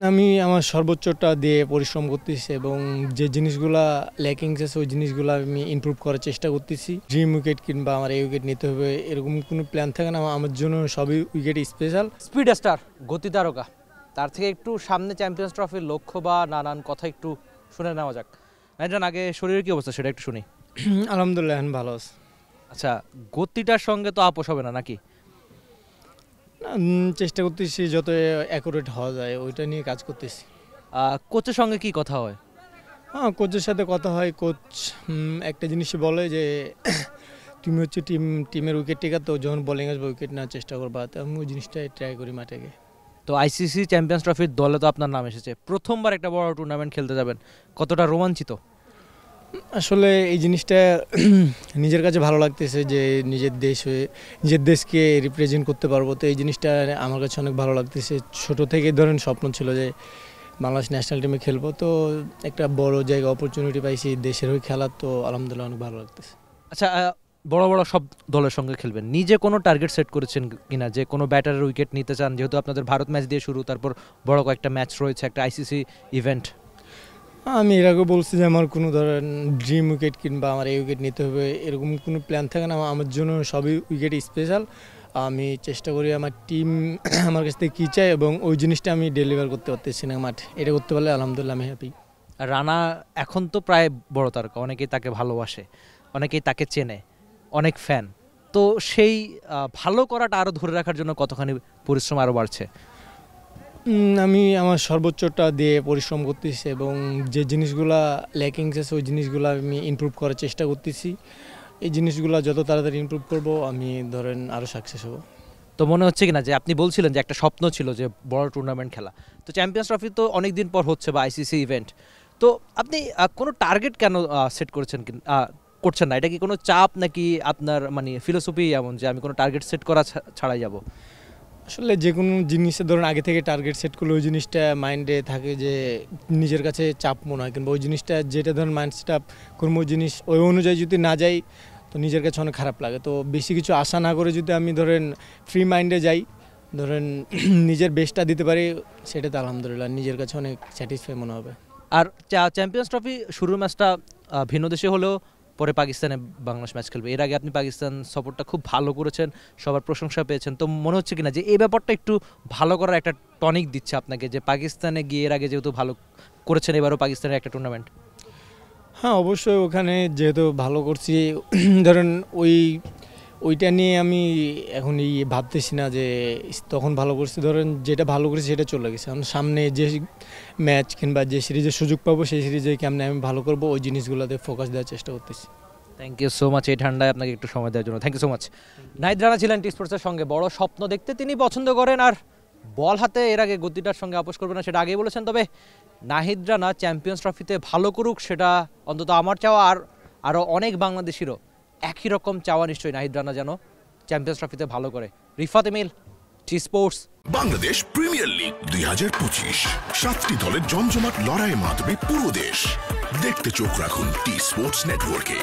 আমি আমার সর্বোচ্চটা দিয়ে পরিশ্রম করতেছি এবং যে জিনিসগুলা ল্যাকিংস আছে ওই জিনিসগুলো আমি ইমপ্রুভ করার চেষ্টা করতেছি। ড্রিম উইকেট কিংবা আমার এই উইকেট নিতে হবে এরকম কোনো প্ল্যান থাকে না, আমার জন্য সবই উইকেট স্পেশাল। স্পিড স্টার, গতি তারকা, তার থেকে একটু সামনে চ্যাম্পিয়ন্স ট্রফির লক্ষ্য বা নানান কথা একটু শুনে নেওয়া যাক। নাইজান, আগে শরীরের কি অবস্থা সেটা একটু শুনি। আলহামদুলিল্লাহ এখন ভালো আছে। আচ্ছা, গতিটার সঙ্গে তো আপোষ হবে না নাকি? চেষ্টা করতেছি যত অ্যাকুরেট হওয়া যায় ওইটা নিয়ে কাজ করতেছি। কোচের সঙ্গে কি কথা হয়? হ্যাঁ, কোচের সাথে কথা হয়। কোচ একটা জিনিসই বলে যে তুমি হচ্ছে টিমের উইকেট টেকার, তো যখন বোলিং আসবে উইকেট নেওয়ার চেষ্টা করবা, তো আমি ওই জিনিসটাই ট্রাই করি মাঠে গিয়ে। তো আইসিসি চ্যাম্পিয়ন্স ট্রফির দলে তো আপনার নাম এসেছে, প্রথমবার একটা বড় টুর্নামেন্ট খেলতে যাবেন, কতটা রোমাঞ্চিত? আসলে এই জিনিসটা নিজের কাছে ভালো লাগতেছে যে নিজের দেশকে রিপ্রেজেন্ট করতে পারবো, তো এই জিনিসটা আমার কাছে অনেক ভালো লাগতেছে। ছোট থেকে ধরেন স্বপ্ন ছিল যে বাংলাদেশ ন্যাশনাল টিমে খেলবো, তো একটা বড় জায়গা অপরচুনিটি পাইছি দেশের হয়ে খেলার, তো আলহামদুলিল্লাহ অনেক ভালো লাগতেছে। আচ্ছা, বড় বড় সব দলের সঙ্গে খেলবেন, নিজে কোনো টার্গেট সেট করেছেন কিনা যে কোনো ব্যাটারের উইকেট নিতে চান? যেহেতু আপনাদের ভারত ম্যাচ দিয়ে শুরু, তারপর বড় কয়েকটা ম্যাচ রয়েছে, একটা আইসিসি ইভেন্ট। আমি এর আগে বলছি যে আমার কোনো ধরেন ড্রিম উইকেট কিংবা আমার এই উইকেট নিতে হবে এরকম কোনো প্ল্যান থাকে না, আমার জন্য সবই উইকেট স্পেশাল। আমি চেষ্টা করি আমার টিম আমার কাছ থেকে কী চায় এবং ওই জিনিসটা আমি ডেলিভার করতে পারতেছি না মাঠে, এটা করতে পারলে আলহামদুলিল্লাহ আমি হ্যাপি। রানা এখন তো প্রায় বড় তারকা, অনেকেই তাকে ভালোবাসে, অনেকেই তাকে চেনে, অনেক ফ্যান। তো সেই ভালো করাটা আরও ধরে রাখার জন্য কতখানি পরিশ্রম আরও বাড়ছে? আমি আমার সর্বোচ্চটা দিয়ে পরিশ্রম করতেছি এবং যে জিনিসগুলা ল্যাকিংস আছে ওই জিনিসগুলো আমি ইমপ্রুভ করার চেষ্টা করতেছি। এই জিনিসগুলো যত তাড়াতাড়ি ইমপ্রুভ করব আমি ধরেন আরও সাকসেস হব। তো মনে হচ্ছে কিনা যে আপনি বলছিলেন যে একটা স্বপ্ন ছিল যে বড় টুর্নামেন্ট খেলা, তো চ্যাম্পিয়ন্স ট্রফি তো অনেক দিন পর হচ্ছে বা আইসিসি ইভেন্ট, তো আপনি কোনো টার্গেট কেন সেট করছেন না? এটা কি কোনো চাপ নাকি আপনার মানে ফিলোসফি এমন যে আমি কোনো টার্গেট সেট করা ছাড়াই যাব? আসলে যে কোনো জিনিসের ধরুন আগে থেকে টার্গেট সেট করলে ওই জিনিসটা মাইন্ডে থাকে যে নিজের কাছে চাপ মনে হয়, কিংবা ওই জিনিসটা যেটা ধরুন মাইন্ড সেট আপ করবো ওই জিনিস ওই অনুযায়ী যদি না যাই তো নিজের কাছে অনেক খারাপ লাগে। তো বেশি কিছু আশা না করে যদি আমি ধরেন ফ্রি মাইন্ডে যাই, ধরেন নিজের বেস্টটা দিতে পারি, সেটাতে আলহামদুলিল্লাহ নিজের কাছে অনেক স্যাটিসফাই মনে হবে। আর চ্যাম্পিয়ন্স ট্রফি শুরুর ম্যাচটা ভিন্ন দেশে হলেও পরে পাকিস্তানে বাংলাদেশ ম্যাচ খেলবে, এর আগে আপনি পাকিস্তান সফরটা খুব ভালো করেছেন, সবার প্রশংসা পেয়েছেন, তো মনে হচ্ছে কিনা যে এই ব্যাপারটা একটু ভালো করার একটা টনিক দিচ্ছে আপনাকে, যে পাকিস্তানে গিয়ে এর আগে যেহেতু ভালো করেছেন এবারও পাকিস্তানের একটা টুর্নামেন্ট? হ্যাঁ, অবশ্যই ওখানে যেহেতু ভালো করছি ধরেন ওইটা নিয়ে আমি এখন ভাবতেছি না যে তখন ভালো করছি, ধরেন যেটা ভালো করেছি সেটা চলে গেছে। এখন সামনে যে ম্যাচ কিংবা যে সিরিজের সুযোগ পাবো সেই সিরিজে কেমনে আমি ভালো করবো ওই জিনিসগুলোতে ফোকাস দেওয়ার চেষ্টা করতেছি। থ্যাংক ইউ সো মাচ এই ঠান্ডায় আপনাকে একটু সময় দেওয়ার জন্য, thank you so much. Nahid Rana ছিলেন টি স্পোর্টসের সঙ্গে। বড় স্বপ্ন দেখতে তিনি পছন্দ করেন, আর বল হাতে এর আগে গতিটার সঙ্গে আপোষ করবে না সেটা আগেই বলেছেন। তবে নাহিদ রানা চ্যাম্পিয়ন্স ট্রফিতে ভালো করুক সেটা অন্তত আমার চাওয়া, আর আরও অনেক বাংলাদেশিরও একই রকম চাওয়া নিশ্চয়ই, নাহিদ রানা যেন চ্যাম্পিয়ন্স ট্রফিতে ভালো করে। Rifat Emil, T Sports. Bangladesh premier league 2025, 7টি দলের জমজমাট লড়াইয়ে মাতবে পুরো দেশ। দেখতে চোখ রাখুন টি স্পোর্টস নেটওয়ার্কে।